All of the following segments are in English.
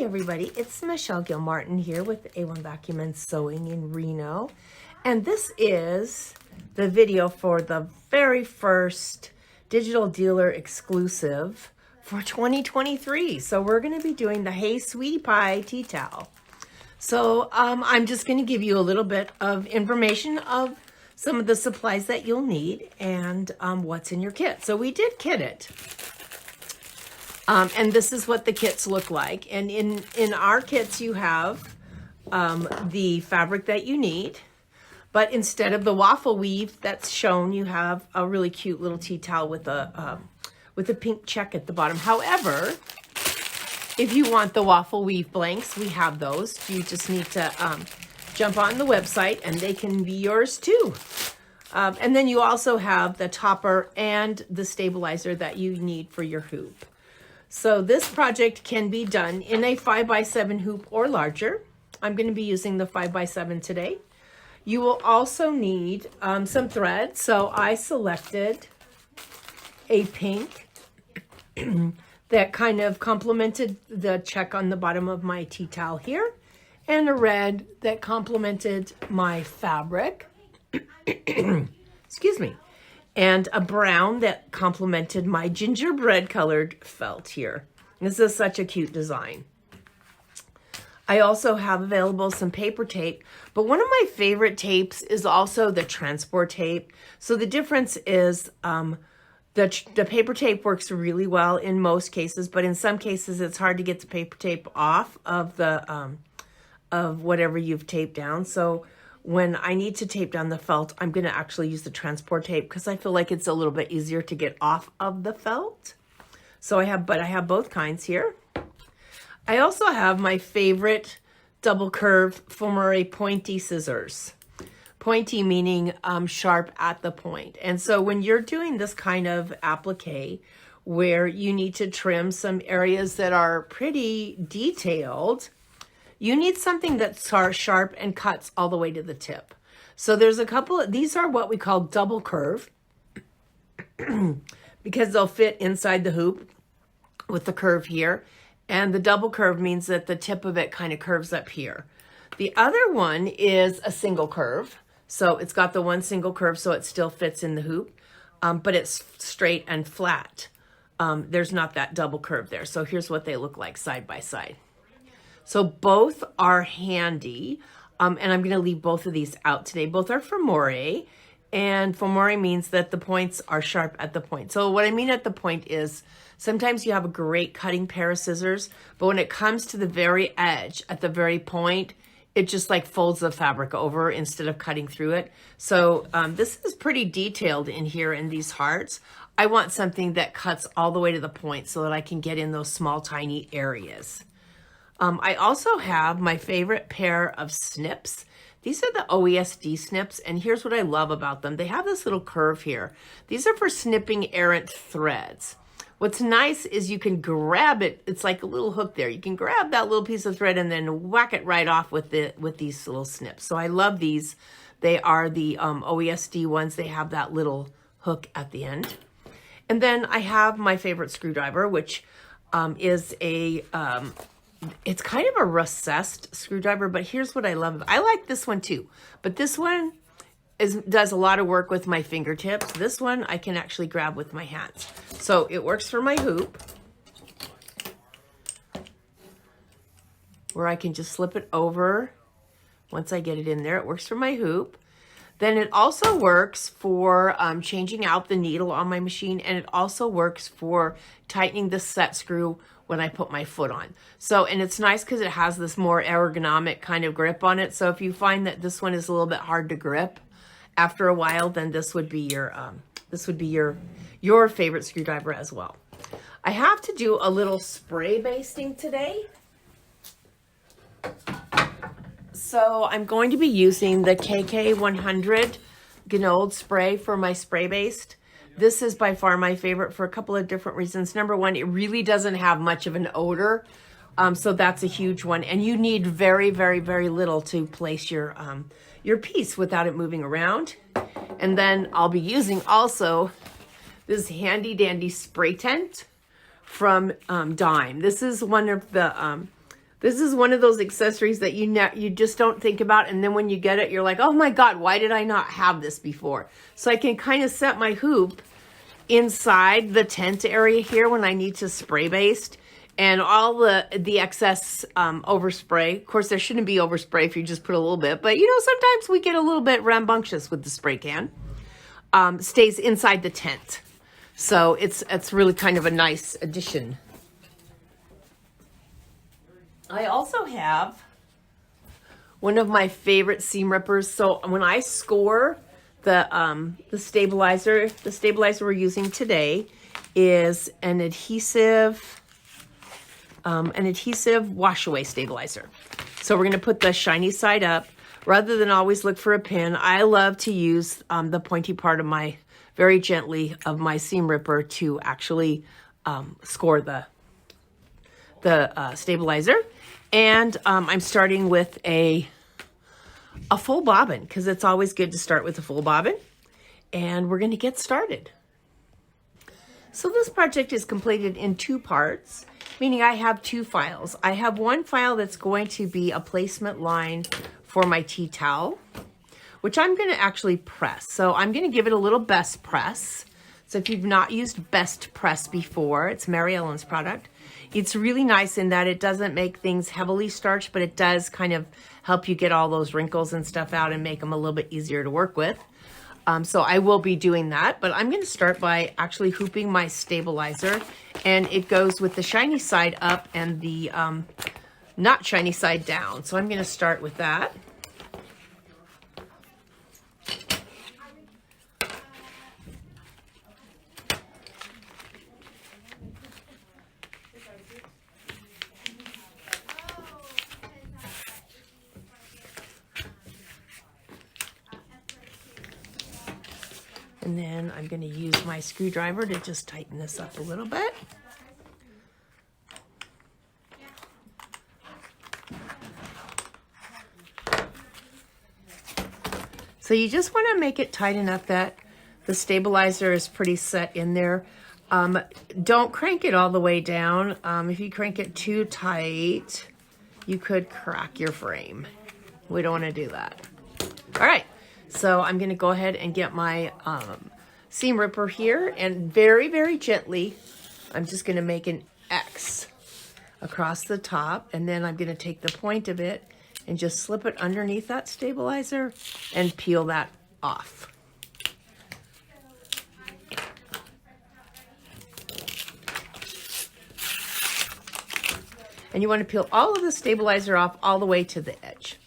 everybody, it's Michelle Gilmartin here with A1 Vacuum and Sewing in Reno, and this is the video for the very first digital dealer exclusive for 2023. So we're going to be doing the Hey Sweetie Pie tea towel. So I'm just going to give you a little bit of information of some of the supplies that you'll need and what's in your kit. So we did kit it. And this is what the kits look like. And in our kits, you have the fabric that you need. But instead of the waffle weave that's shown, you have a really cute little tea towel with a pink check at the bottom. However, if you want the waffle weave blanks, we have those. You just need to jump on the website and they can be yours too. And then you also have the topper and the stabilizer that you need for your hoop. So this project can be done in a 5x7 hoop or larger. I'm going to be using the 5x7 today. You will also need some thread. So I selected a pink that kind of complemented the check on the bottom of my tea towel here, and a red that complemented my fabric. Excuse me. And a brown that complemented my gingerbread colored felt here. This is such a cute design. I also have available some paper tape, but one of my favorite tapes is also the transport tape. So the difference is the paper tape works really well in most cases, but in some cases it's hard to get the paper tape off of the of whatever you've taped down. So when I need to tape down the felt, I'm going to actually use the transport tape because I feel like it's a little bit easier to get off of the felt. So I have both kinds here. I also have my favorite double curve Fomore pointy scissors. Pointy meaning sharp at the point. And so when you're doing this kind of applique where you need to trim some areas that are pretty detailed, you need something that's sharp and cuts all the way to the tip. So there's a couple of, these are what we call double curve because they'll fit inside the hoop with the curve here. And the double curve means that the tip of it kind of curves up here. The other one is a single curve. So it's got the one single curve so it still fits in the hoop, but it's straight and flat. There's not that double curve there. So here's what they look like side by side. So both are handy, and I'm going to leave both of these out today. Both are Fomore, and Fomore means that the points are sharp at the point. So what I mean at the point is sometimes you have a great cutting pair of scissors, but when it comes to the very edge, at the very point, it just like folds the fabric over instead of cutting through it. So this is pretty detailed in here in these hearts. I want something that cuts all the way to the point so that I can get in those small, tiny areas. I also have my favorite pair of snips. These are the OESD snips, and here's what I love about them. They have this little curve here. These are for snipping errant threads. What's nice is you can grab it. It's like a little hook there. You can grab that little piece of thread and then whack it right off with these little snips. So I love these. They are the OESD ones. They have that little hook at the end. And then I have my favorite screwdriver, which is a... it's kind of a recessed screwdriver, but here's what I love. I like this one too, but this one does a lot of work with my fingertips. This one I can actually grab with my hands. So it works for my hoop, where I can just slip it over once I get it in there. It works for my hoop. Then it also works for changing out the needle on my machine, and it also works for tightening the set screw when I put my foot on. So, and it's nice because it has this more ergonomic kind of grip on it. So if you find that this one is a little bit hard to grip after a while, then this would be your favorite screwdriver as well. I have to do a little spray basting today. So I'm going to be using the KK100 Gnold spray for my spray baste. This is by far my favorite for a couple of different reasons. Number one, it really doesn't have much of an odor. So that's a huge one. And you need very, very, very little to place your piece without it moving around. And then I'll be using also this handy dandy spray tent from Dime. This is one of the This is one of those accessories that you just don't think about, and then when you get it, you're like, oh my God, why did I not have this before? So I can kind of set my hoop inside the tent area here when I need to spray baste, and all the excess overspray. Of course, there shouldn't be overspray if you just put a little bit, but you know, sometimes we get a little bit rambunctious with the spray can. Stays inside the tent. So it's really kind of a nice addition. I also have one of my favorite seam rippers. So when I score the stabilizer we're using today is an adhesive wash away stabilizer. So we're going to put the shiny side up. Rather than always look for a pin, I love to use the pointy part of my, very gently, of my seam ripper to actually score the stabilizer. And I'm starting with a full bobbin, because it's always good to start with a full bobbin. And we're going to get started. So this project is completed in 2 parts, meaning I have 2 files. I have one file that's going to be a placement line for my tea towel, which I'm going to actually press. So I'm going to give it a little Best Press. So if you've not used Best Press before, it's Mary Ellen's product. It's really nice in that it doesn't make things heavily starched, but it does kind of help you get all those wrinkles and stuff out and make them a little bit easier to work with. So I will be doing that, but I'm going to start by actually hooping my stabilizer, and it goes with the shiny side up and the not shiny side down. So I'm going to start with that. And then I'm going to use my screwdriver to just tighten this up a little bit. So you just want to make it tight enough that the stabilizer is pretty set in there. Don't crank it all the way down. If you crank it too tight, you could crack your frame. We don't want to do that. All right. So I'm going to go ahead and get my seam ripper here, and very, very gently, I'm just going to make an X across the top, and then I'm going to take the point of it and just slip it underneath that stabilizer and peel that off. And you want to peel all of the stabilizer off all the way to the edge.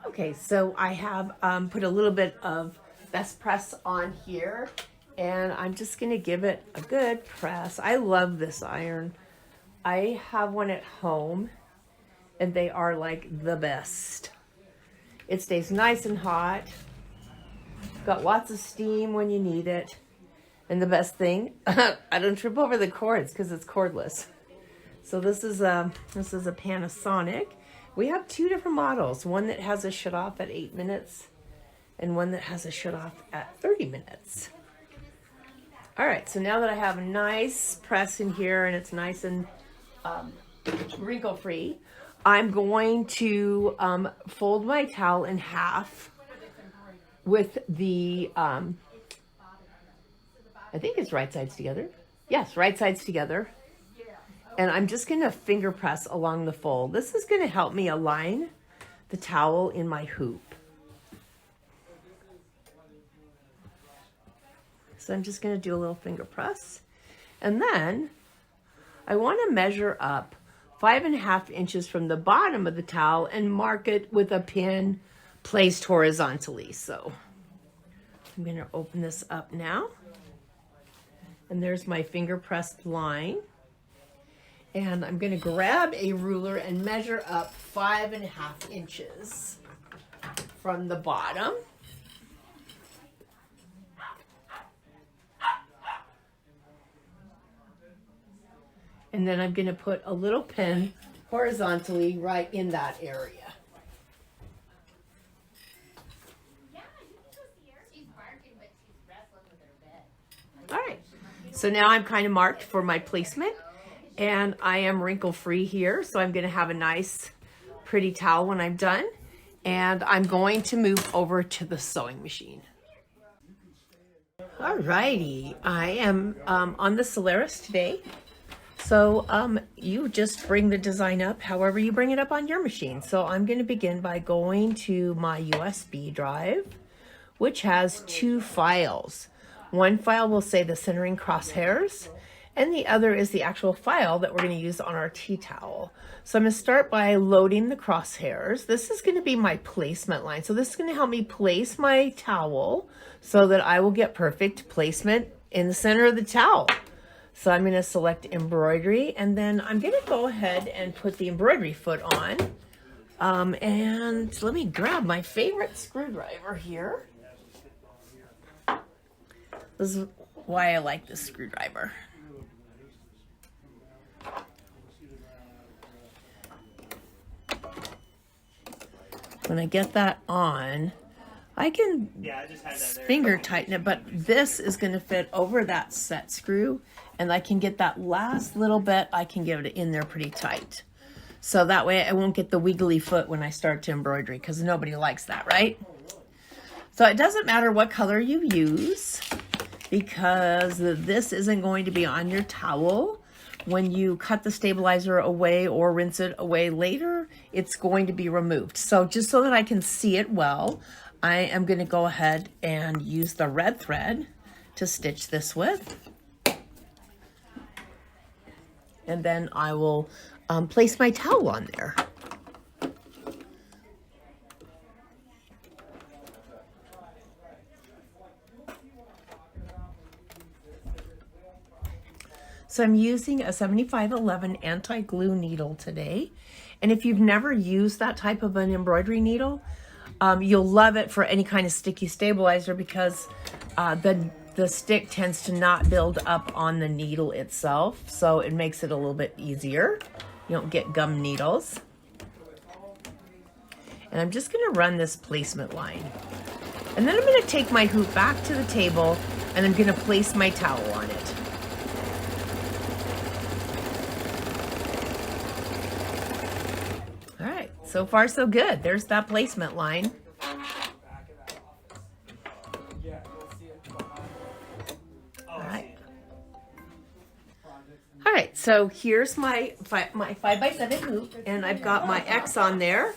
Okay, so I have put a little bit of Best Press on here, and I'm just going to give it a good press. I love this iron. I have one at home, and they are like the best. It stays nice and hot. Got lots of steam when you need it. And the best thing, I don't trip over the cords because it's cordless. So this is a Panasonic. We have 2 different models, one that has a shut off at 8 minutes and one that has a shut off at 30 minutes. All right, so now that I have a nice press in here and it's nice and wrinkle free, I'm going to fold my towel in half with the, I think it's right sides together. Yes, right sides together. And I'm just going to finger press along the fold. This is going to help me align the towel in my hoop. So I'm just going to do a little finger press. And then I want to measure up 5.5 inches from the bottom of the towel and mark it with a pin placed horizontally. So I'm going to open this up now. And there's my finger pressed line. And I'm going to grab a ruler and measure up 5.5 inches from the bottom. And then I'm going to put a little pin horizontally right in that area. All right, so now I'm kind of marked for my placement. And I am wrinkle free here, so I'm going to have a nice pretty towel when I'm done. And I'm going to move over to the sewing machine. Alrighty, I am on the Solaris today. So you just bring the design up however you bring it up on your machine. So I'm going to begin by going to my USB drive, which has 2 files. One file will say the centering crosshairs, and the other is the actual file that we're going to use on our tea towel. So I'm going to start by loading the crosshairs. This is going to be my placement line. So this is going to help me place my towel so that I will get perfect placement in the center of the towel. So I'm going to select embroidery, and then I'm going to go ahead and put the embroidery foot on. And let me grab my favorite screwdriver here. This is why I like this screwdriver. When I get that on, I can finger tighten it, but this is going to fit over that set screw, and I can get that last little bit, I can get it in there pretty tight. So that way I won't get the wiggly foot when I start to embroidery, because nobody likes that, right? So it doesn't matter what color you use, because this isn't going to be on your towel. When you cut the stabilizer away or rinse it away later, it's going to be removed. So just so that I can see it well, I am going to go ahead and use the red thread to stitch this with. And then I will place my towel on there. So I'm using a 7511 anti-glue needle today. And if you've never used that type of an embroidery needle, you'll love it for any kind of sticky stabilizer, because the stick tends to not build up on the needle itself. So it makes it a little bit easier. You don't get gum needles. And I'm just gonna run this placement line. And then I'm gonna take my hoop back to the table, and I'm gonna place my towel on it. So far, so good. There's that placement line. All right, so here's my 5x7 hoop, and I've got my X on there,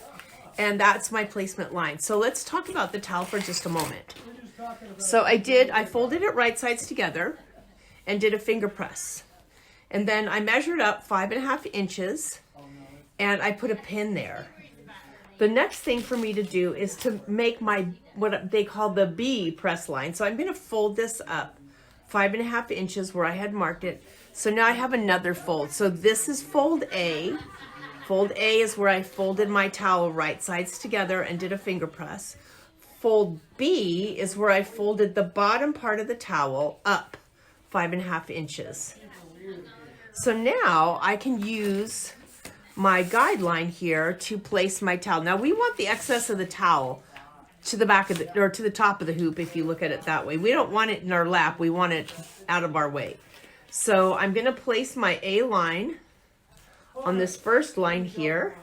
and that's my placement line. So let's talk about the towel for just a moment. So I folded it right sides together and did a finger press. And then I measured up 5.5 inches, and I put a pin there. The next thing for me to do is to make my, what they call the B press line. So I'm going to fold this up 5.5 inches where I had marked it. So now I have another fold. So this is fold A. Fold A is where I folded my towel right sides together and did a finger press. Fold B is where I folded the bottom part of the towel up 5.5 inches. So now I can use my guideline here to place my towel. Now we want the excess of the towel to the back of the, or to the top of the hoop, if you look at it that way. We don't want it in our lap, we want it out of our way. So I'm gonna place my A line on this first line here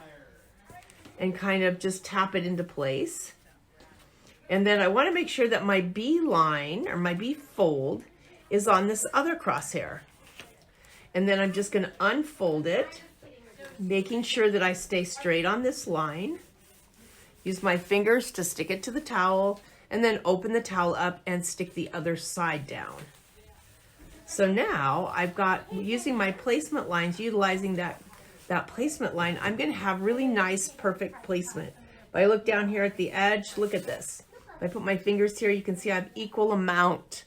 and kind of just tap it into place. And then I wanna make sure that my B line, or my B fold, is on this other crosshair. And then I'm just gonna unfold it, making sure that I stay straight on this line. Use my fingers to stick it to the towel, and then open the towel up and stick the other side down. So now I've got, using my placement lines, utilizing that placement line, I'm going to have really nice, perfect placement. If I look down here at the edge, look at this. If I put my fingers here, you can see I have equal amount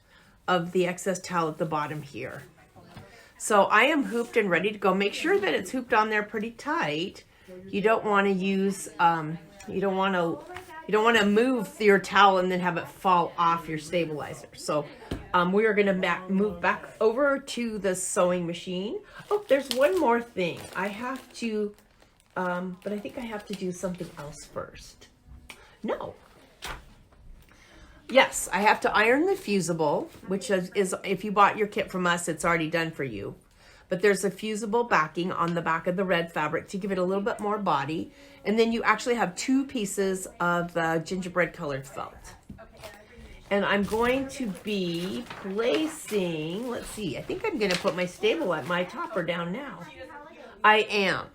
of the excess towel at the bottom here. So I am hooped and ready to go. Make sure that it's hooped on there pretty tight. You don't want to use, you don't want to move your towel and then have it fall off your stabilizer. So we are going to move back over to the sewing machine. Oh, there's one more thing. I have to, but I think I have to do something else first. No. Yes, I have to iron the fusible, which is if you bought your kit from us, it's already done for you. but there's a fusible backing on the back of the red fabric to give it a little bit more body. And then you actually have 2 pieces of gingerbread colored felt. And I'm going to be placing, let's see, I think I'm going to put my topper down now. I am.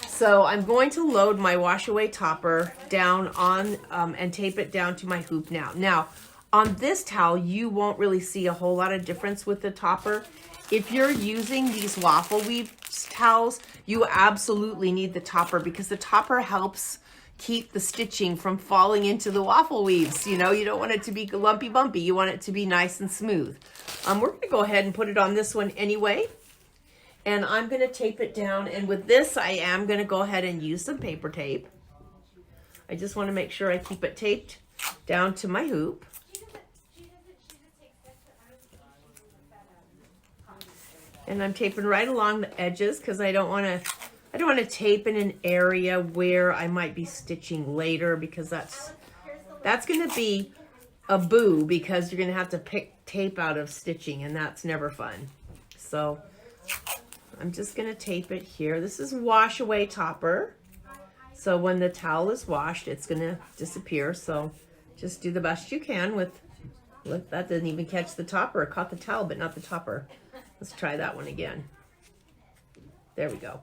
So I'm going to load my wash away topper down on and tape it down to my hoop now. Now, on this towel, you won't really see a whole lot of difference with the topper. If you're using these waffle weave towels, you absolutely need the topper because the topper helps keep the stitching from falling into the waffle weaves. You know, you don't want it to be lumpy bumpy. You want it to be nice and smooth. We're going to go ahead and put it on this one anyway. And I'm going to tape it down. And with this, I am going to go ahead and use some paper tape. I just want to make sure I keep it taped down to my hoop. And I'm taping right along the edges because I don't want to tape in an area where I might be stitching later, because that's going to be a boo, because you're going to have to pick tape out of stitching, and that's never fun. So I'm just going to tape it here. This is wash away topper. So when the towel is washed, it's going to disappear. So just do the best you can with, look, that didn't even catch the topper. It caught the towel, but not the topper. Let's try that one again. There we go.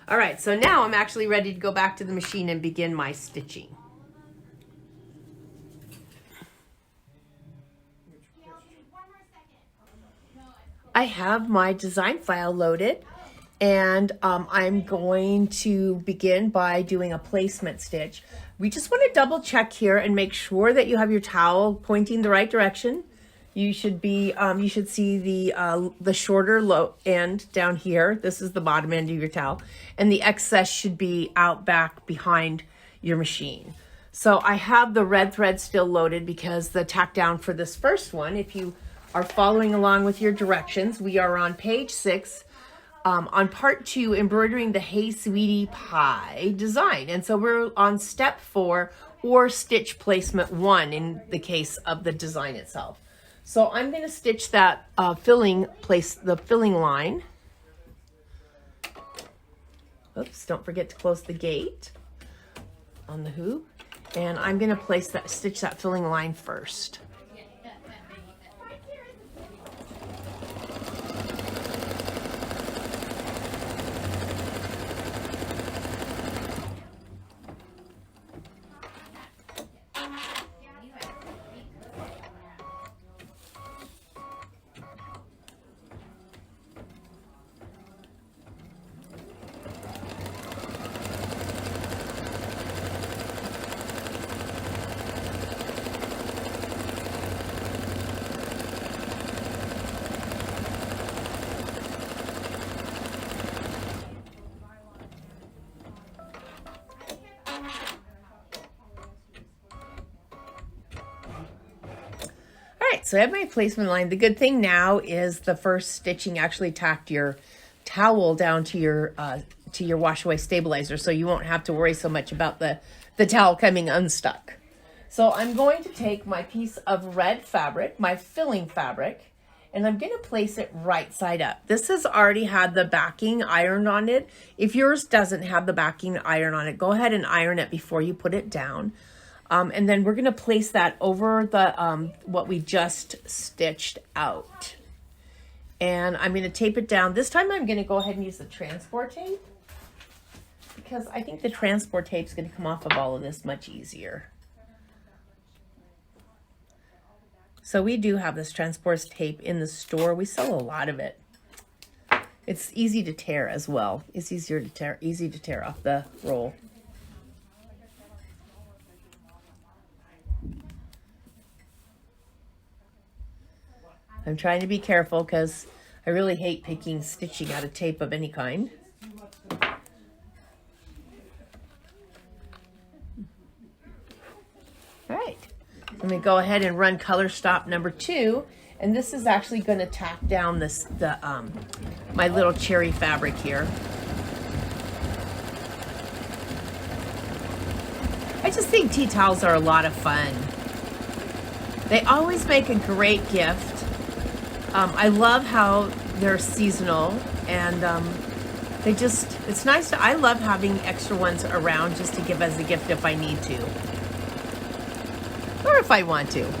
All right, so now I'm actually ready to go back to the machine and begin my stitching. I have my design file loaded, and I'm going to begin by doing a placement stitch. We just want to double check here and make sure that you have your towel pointing the right direction. You should be, you should see the shorter low end down here. This is the bottom end of your towel, and the excess should be out back behind your machine. So I have the red thread still loaded because the tack down for this first one, if you are following along with your directions, we are on page 6 on part 2, embroidering the Hey Sweetie Pie design. And so we're on step 4, or stitch placement 1 in the case of the design itself. So I'm going to stitch that the filling line. Oops, don't forget to close the gate on the hoop. And I'm going to stitch that filling line first. So I have my placement line. The good thing now is the first stitching actually tacked your towel down to your wash away stabilizer, so you won't have to worry so much about the towel coming unstuck. So I'm going to take my piece of red fabric, my filling fabric, and I'm going to place it right side up. This has already had the backing ironed on it. If yours doesn't have the backing iron on it, go ahead and iron it before you put it down. And then we're going to place that over the what we just stitched out. And I'm going to tape it down. This time I'm going to go ahead and use the transport tape, because I think the transport tape is going to come off of all of this much easier. So we do have this transport tape in the store. We sell a lot of it. It's easy to tear as well. It's easy to tear off the roll. I'm trying to be careful because I really hate picking stitching out of tape of any kind. All right, let me go ahead and run color stop number 2, and this is actually going to tack down my little cherry fabric here. I just think tea towels are a lot of fun. They always make a great gift. I love how they're seasonal. And it's nice I love having extra ones around just to give as a gift if I need to. Or if I want to.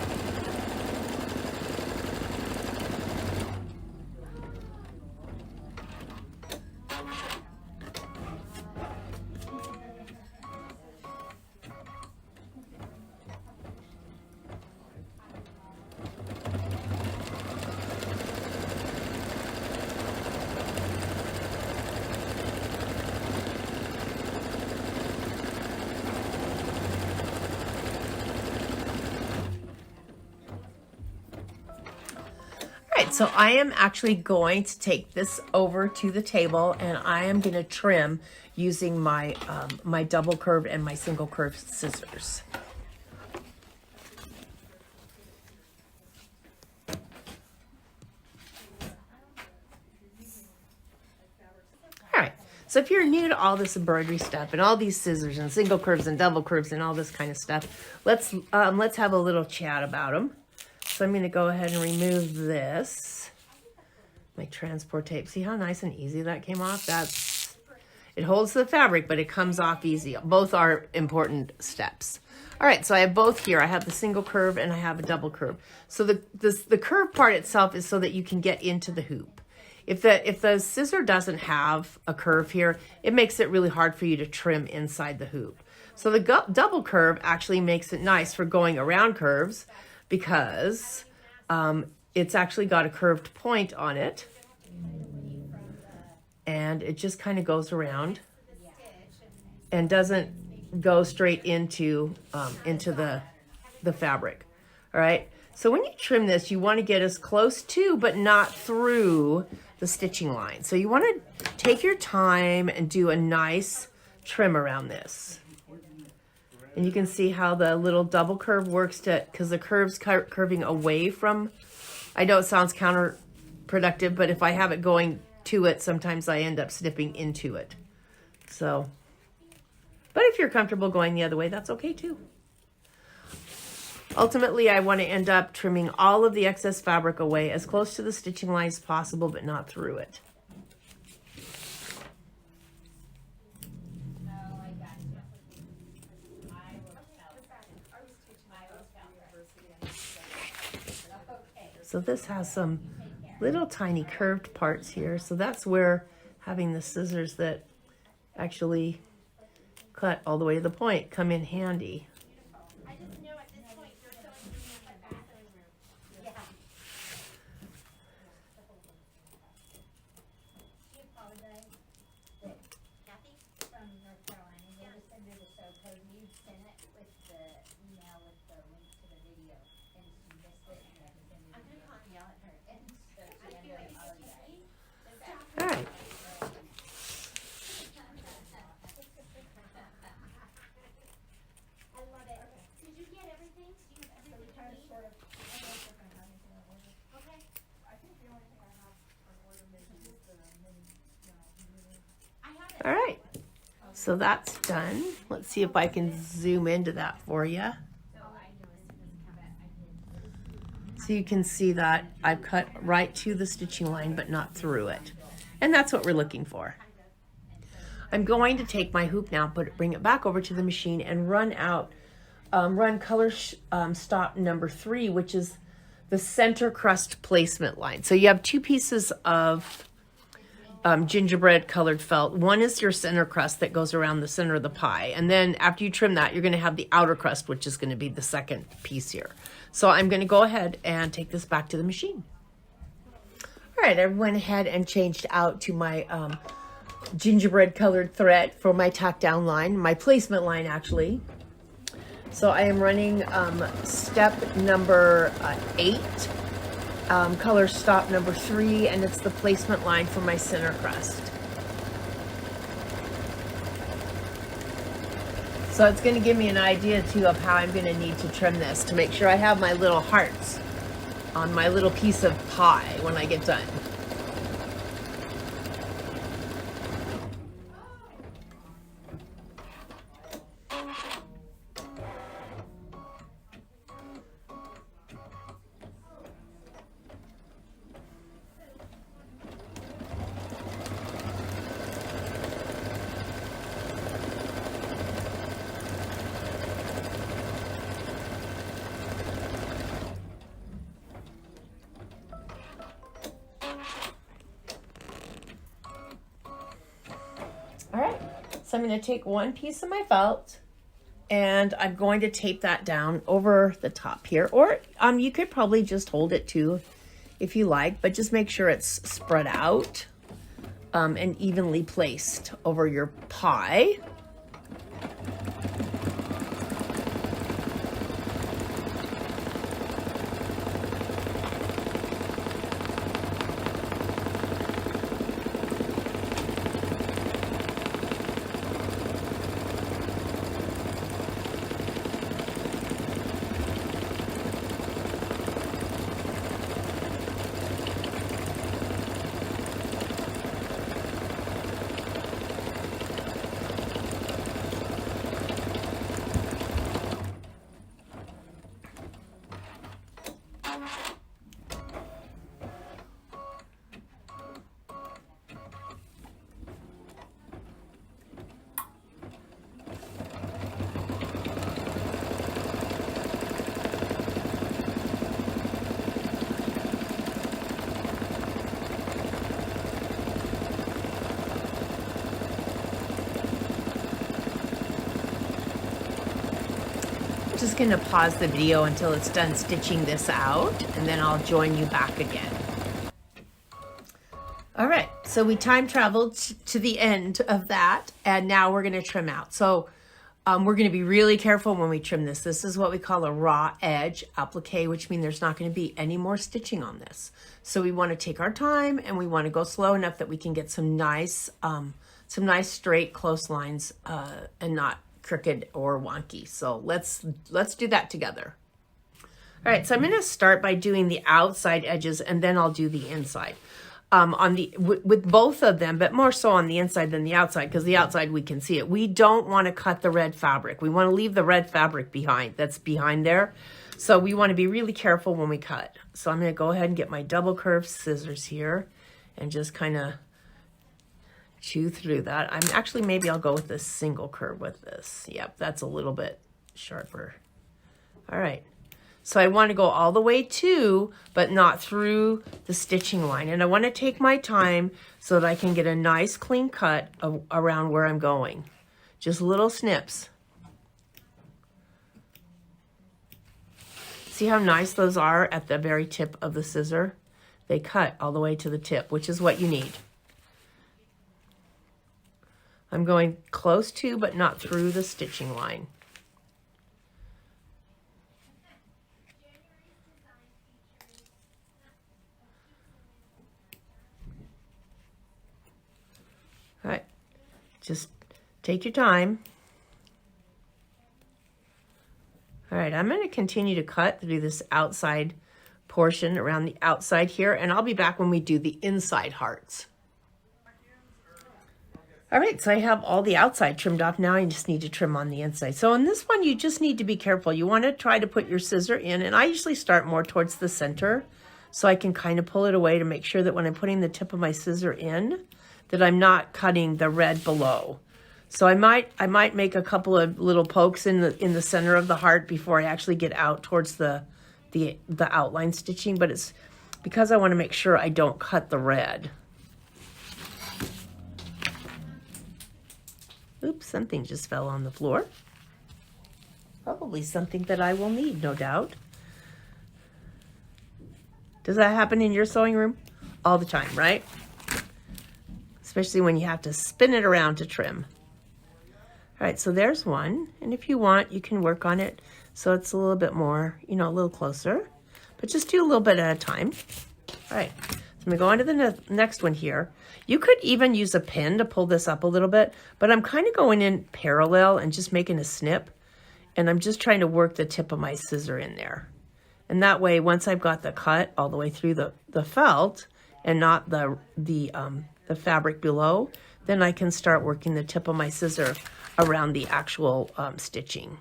So I am actually going to take this over to the table, and I am going to trim using my my double curve and my single curve scissors. All right. So if you're new to all this embroidery stuff and all these scissors and single curves and double curves and all this kind of stuff, let's have a little chat about them. So I'm going to go ahead and remove this, my transport tape. See how nice and easy that came off? It holds the fabric, but it comes off easy. Both are important steps. All right, so I have both here. I have the single curve and I have a double curve. So the curve part itself is so that you can get into the hoop. If the scissor doesn't have a curve here, it makes it really hard for you to trim inside the hoop. So the double curve actually makes it nice for going around curves, because it's actually got a curved point on it, and it just kind of goes around and doesn't go straight into the fabric. All right, so when you trim this, you want to get as close to but not through the stitching line. So you want to take your time and do a nice trim around this. And you can see how the little double curve works because the curve's curving away from, I know it sounds counterproductive, but if I have it going to it, sometimes I end up snipping into it. So, but if you're comfortable going the other way, that's okay too. Ultimately, I want to end up trimming all of the excess fabric away as close to the stitching line as possible, but not through it. So this has some little tiny curved parts here. So that's where having the scissors that actually cut all the way to the point come in handy. All right. All right, so that's done. Let's see if I can zoom into that for you. So you can see that I've cut right to the stitching line, but not through it. And that's what we're looking for. I'm going to take my hoop now, bring it back over to the machine and run color stop number 3, which is the center crust placement line. So you have 2 pieces of gingerbread colored felt. One is your center crust that goes around the center of the pie. And then after you trim that, you're going to have the outer crust, which is going to be the second piece here. So I'm going to go ahead and take this back to the machine. All right, I went ahead and changed out to my gingerbread colored thread for my tack down line, my placement line actually. So I am running step number 8, color stop number 3, and it's the placement line for my center crust. So it's going to give me an idea too of how I'm going to need to trim this to make sure I have my little hearts on my little piece of pie when I get done. All right, so I'm going to take one piece of my felt and I'm going to tape that down over the top here. Or you could probably just hold it too if you like, but just make sure it's spread out and evenly placed over your pie. Just going to pause the video until it's done stitching this out, and then I'll join you back again. All right, so we time traveled to the end of that, and now we're going to trim out. So we're going to be really careful when we trim this. This is what we call a raw edge applique, which means there's not going to be any more stitching on this. So we want to take our time, and we want to go slow enough that we can get some nice straight close lines and not crooked or wonky. So let's do that together. All right, so I'm going to start by doing the outside edges, and then I'll do the inside. With both of them, but more so on the inside than the outside, because the outside we can see it. We don't want to cut the red fabric. We want to leave the red fabric behind. That's behind there. So we want to be really careful when we cut. So I'm going to go ahead and get my double curved scissors here and just kind of chew through that. Maybe I'll go with this single curve with this. Yep, that's a little bit sharper. All right. So I want to go all the way to, but not through the stitching line. And I want to take my time so that I can get a nice clean cut around where I'm going. Just little snips. See how nice those are at the very tip of the scissor? They cut all the way to the tip, which is what you need. I'm going close to, but not through the stitching line. All right, just take your time. All right, I'm going to continue to cut through this outside portion around the outside here, and I'll be back when we do the inside hearts. All right, so I have all the outside trimmed off. Now I just need to trim on the inside. So in this one, you just need to be careful. You want to try to put your scissor in, and I usually start more towards the center so I can kind of pull it away to make sure that when I'm putting the tip of my scissor in, that I'm not cutting the red below. So I might make a couple of little pokes in the center of the heart before I actually get out towards the outline stitching, but it's because I want to make sure I don't cut the red. Oops, something just fell on the floor. Probably something that I will need, no doubt. Does that happen in your sewing room? All the time, right? Especially when you have to spin it around to trim. All right, so there's one. And if you want, you can work on it so it's a little bit more, a little closer. But just do a little bit at a time. All right, so I'm going to go on to the next one here. You could even use a pin to pull this up a little bit, but I'm kind of going in parallel and just making a snip. And I'm just trying to work the tip of my scissor in there. And that way, once I've got the cut all the way through the felt and not the fabric below, then I can start working the tip of my scissor around the actual stitching.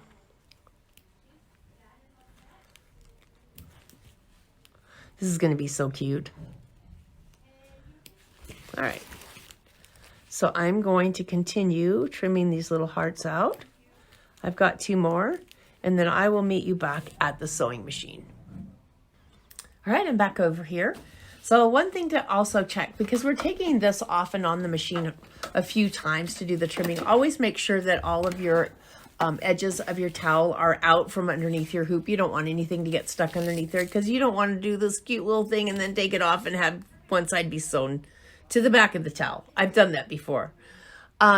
This is going to be so cute. All right, so I'm going to continue trimming these little hearts out. I've got 2 more, and then I will meet you back at the sewing machine. All right, I'm back over here. So one thing to also check, because we're taking this off and on the machine a few times to do the trimming, always make sure that all of your edges of your towel are out from underneath your hoop. You don't want anything to get stuck underneath there, because you don't want to do this cute little thing and then take it off and have one side be sewn to the back of the towel. I've done that before.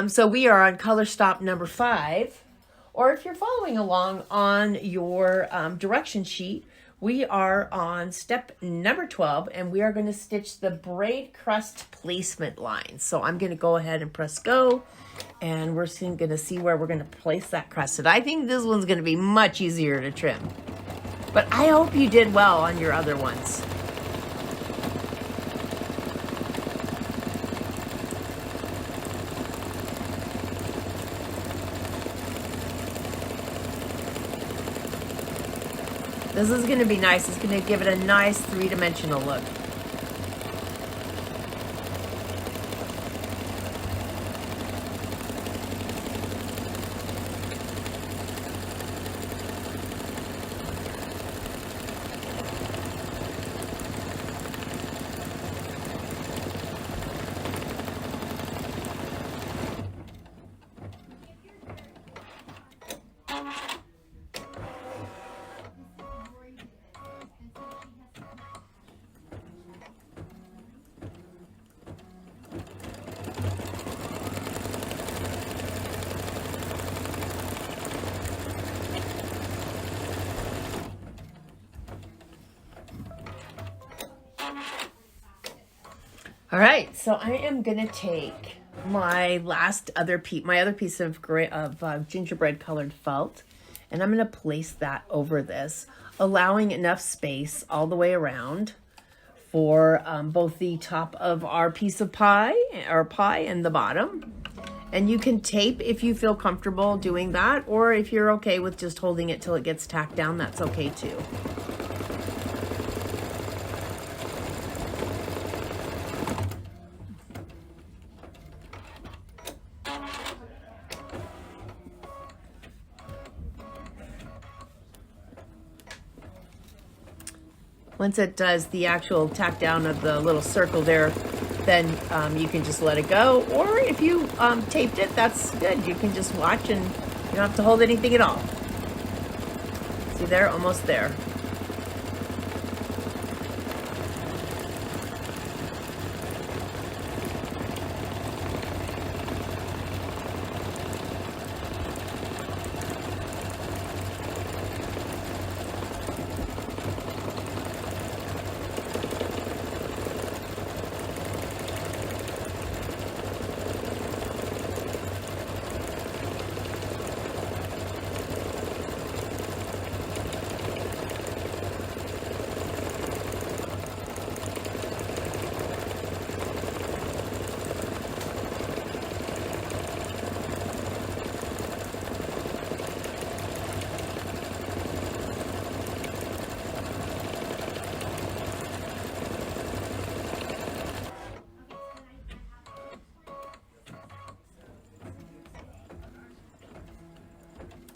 So we are on color stop number 5, or if you're following along on your direction sheet, we are on step number 12, and we are going to stitch the braid crust placement line. So I'm going to go ahead and press go, and we're soon going to see where we're going to place that crust. And I think this one's going to be much easier to trim, but I hope you did well on your other ones. This is going to be nice. It's going to give it a nice 3-dimensional look. All right, so I am gonna take my other piece of gingerbread colored felt, and I'm gonna place that over this, allowing enough space all the way around for both the top of our piece of pie and the bottom. And you can tape if you feel comfortable doing that, or if you're okay with just holding it till it gets tacked down, that's okay too. Once it does the actual tack down of the little circle there, then you can just let it go. Or if you taped it, that's good. You can just watch and you don't have to hold anything at all. See there? Almost there.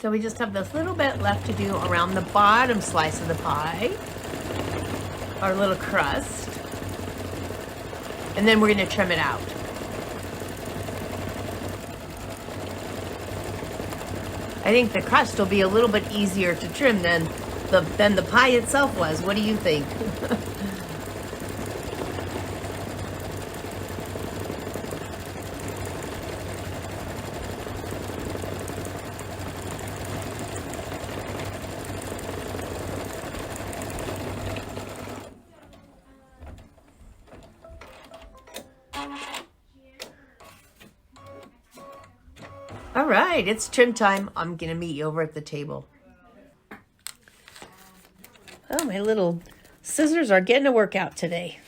So we just have this little bit left to do around the bottom slice of the pie, our little crust, and then we're going to trim it out. I think the crust will be a little bit easier to trim than the pie itself was. What do you think? All right, it's trim time. I'm going to meet you over at the table. Oh, my little scissors are getting a workout today.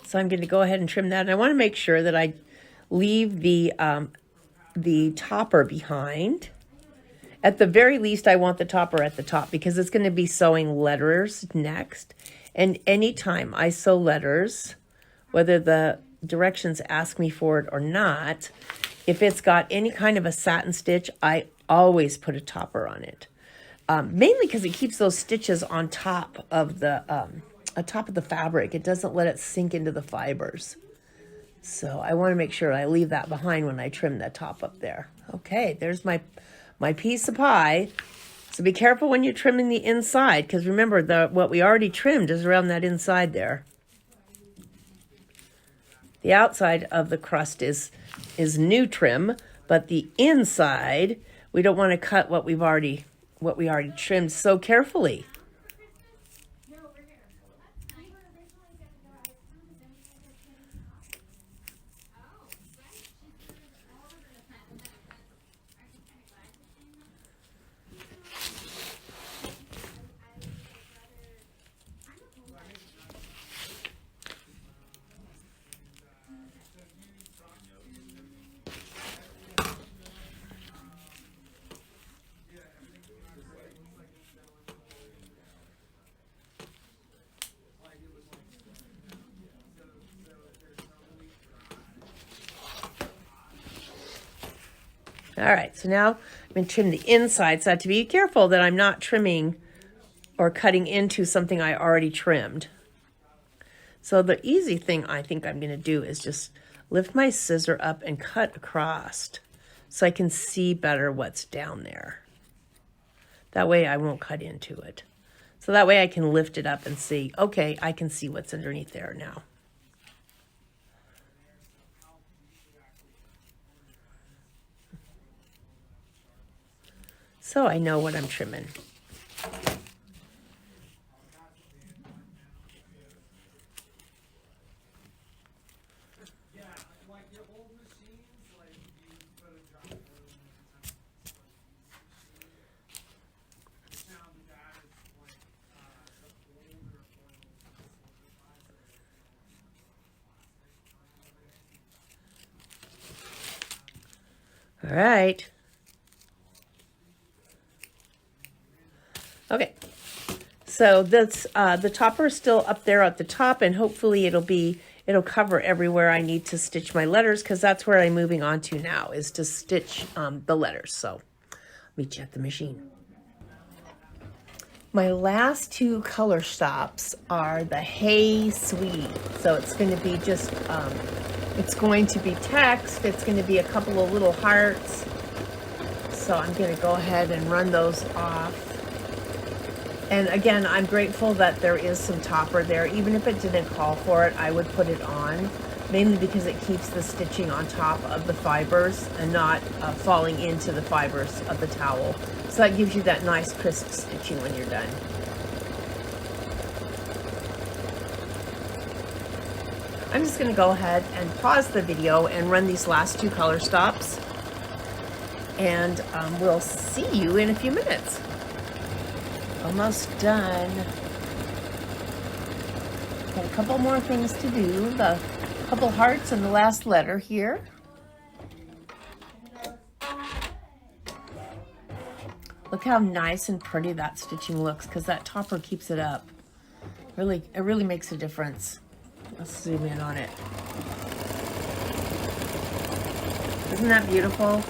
So I'm going to go ahead and trim that. And I want to make sure that I leave the topper behind. At the very least, I want the topper at the top because it's going to be sewing letters next. And anytime I sew letters, whether the directions ask me for it or not, if it's got any kind of a satin stitch, I always put a topper on it. Mainly because it keeps those stitches on top of the top of the fabric. It doesn't let it sink into the fibers. So I want to make sure I leave that behind when I trim the top up there. Okay, there's my piece of pie. So be careful when you're trimming the inside, because remember, what we already trimmed is around that inside there. The outside of the crust is new trim, but the inside, we don't want to cut what we already trimmed so carefully. All right, so now I'm going to trim the inside, so I have to be careful that I'm not trimming or cutting into something I already trimmed. So the easy thing I think I'm going to do is just lift my scissor up and cut across so I can see better what's down there. That way I won't cut into it. So that way I can lift it up and see, okay, I can see what's underneath there now. So I know what I'm trimming. All right. Okay, so that's the topper is still up there at the top, and hopefully it'll cover everywhere I need to stitch my letters, because that's where I'm moving on to now, is to stitch the letters. So meet you at the machine. My last two color stops are the Hey Sweetie. So it's going to be just it's going to be text. It's going to be a couple of little hearts. So I'm going to go ahead and run those off. And again, I'm grateful that there is some topper there. Even if it didn't call for it, I would put it on, mainly because it keeps the stitching on top of the fibers and not falling into the fibers of the towel. So that gives you that nice crisp stitching when you're done. I'm just going to go ahead and pause the video and run these last two color stops. And we'll see you in a few minutes. Almost done. Got a couple more things to do. The couple hearts and the last letter here. Look how nice and pretty that stitching looks, because that topper keeps it up. It really makes a difference. Let's zoom in on it. Isn't that beautiful?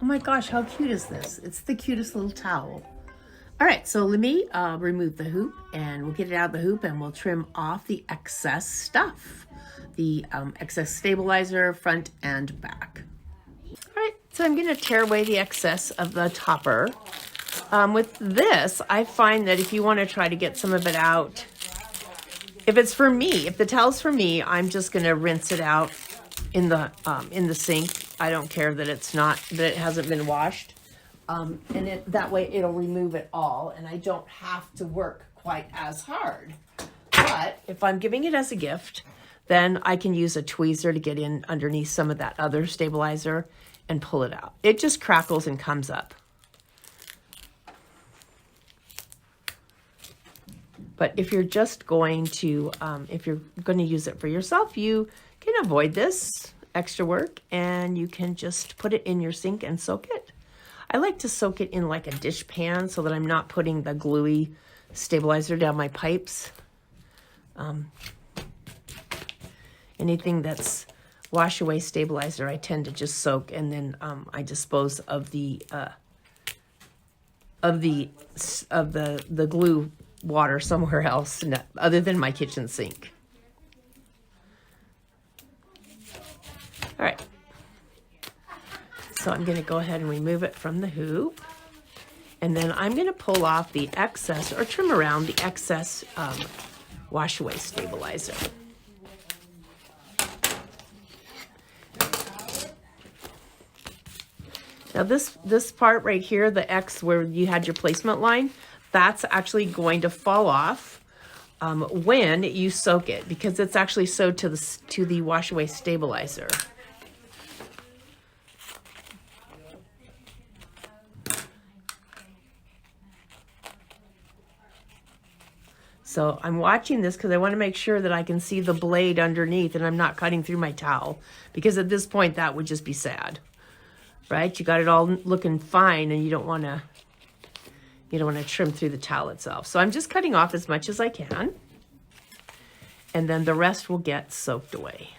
Oh my gosh, how cute is this? It's the cutest little towel. All right, so let me remove the hoop, and we'll get it out of the hoop, and we'll trim off the excess stuff, the excess stabilizer, front and back. All right, so I'm gonna tear away the excess of the topper. With this, I find that if you wanna try to get some of it out, if it's for me, if the towel's for me, I'm just gonna rinse it out in the sink. I don't care that it hasn't been washed. And that way it'll remove it all, and I don't have to work quite as hard. But if I'm giving it as a gift, then I can use a tweezer to get in underneath some of that other stabilizer and pull it out. It just crackles and comes up. But if you're just going to, if you're going to use it for yourself, you can avoid this extra work, and you can just put it in your sink and soak it. I like to soak it in like a dish pan so that I'm not putting the gluey stabilizer down my pipes. Anything that's wash away stabilizer, I tend to just soak, and then I dispose of the glue water somewhere else other than my kitchen sink. All right. So I'm going to go ahead and remove it from the hoop, and then I'm going to pull off the excess, or trim around the excess wash away stabilizer. Now this part right here, the X where you had your placement line, that's actually going to fall off when you soak it, because it's actually sewed to the wash away stabilizer. So I'm watching this because I want to make sure that I can see the blade underneath and I'm not cutting through my towel, because at this point that would just be sad, right? You got it all looking fine, and you don't want to trim through the towel itself. So I'm just cutting off as much as I can, and then the rest will get soaked away.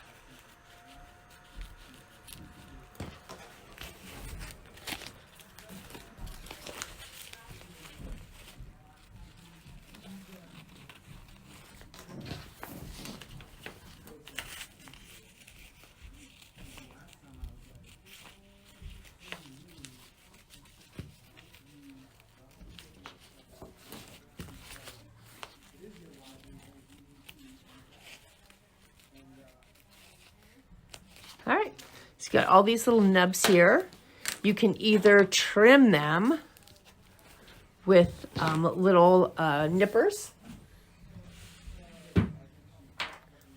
All right, so you got all these little nubs here. You can either trim them with little nippers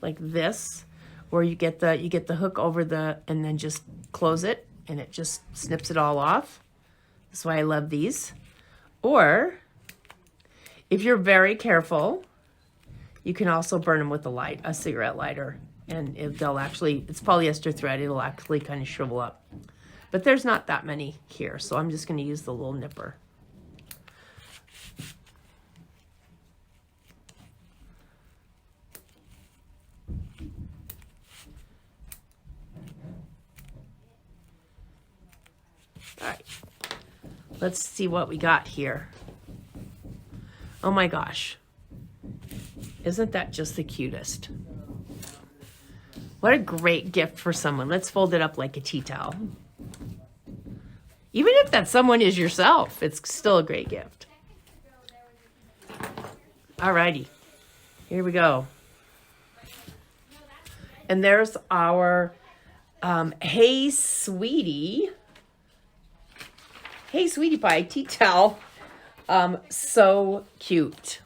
like this, or you get the hook over and then just close it, and it just snips it all off. That's why I love these. Or if you're very careful, you can also burn them with a cigarette lighter. And it's polyester thread, it'll actually kind of shrivel up. But there's not that many here, so I'm just going to use the little nipper. All right, let's see what we got here. Oh my gosh, isn't that just the cutest? What a great gift for someone. Let's fold it up like a tea towel. Even if that someone is yourself, it's still a great gift. Alrighty, here we go. And there's our Hey Sweetie Pie tea towel. So cute.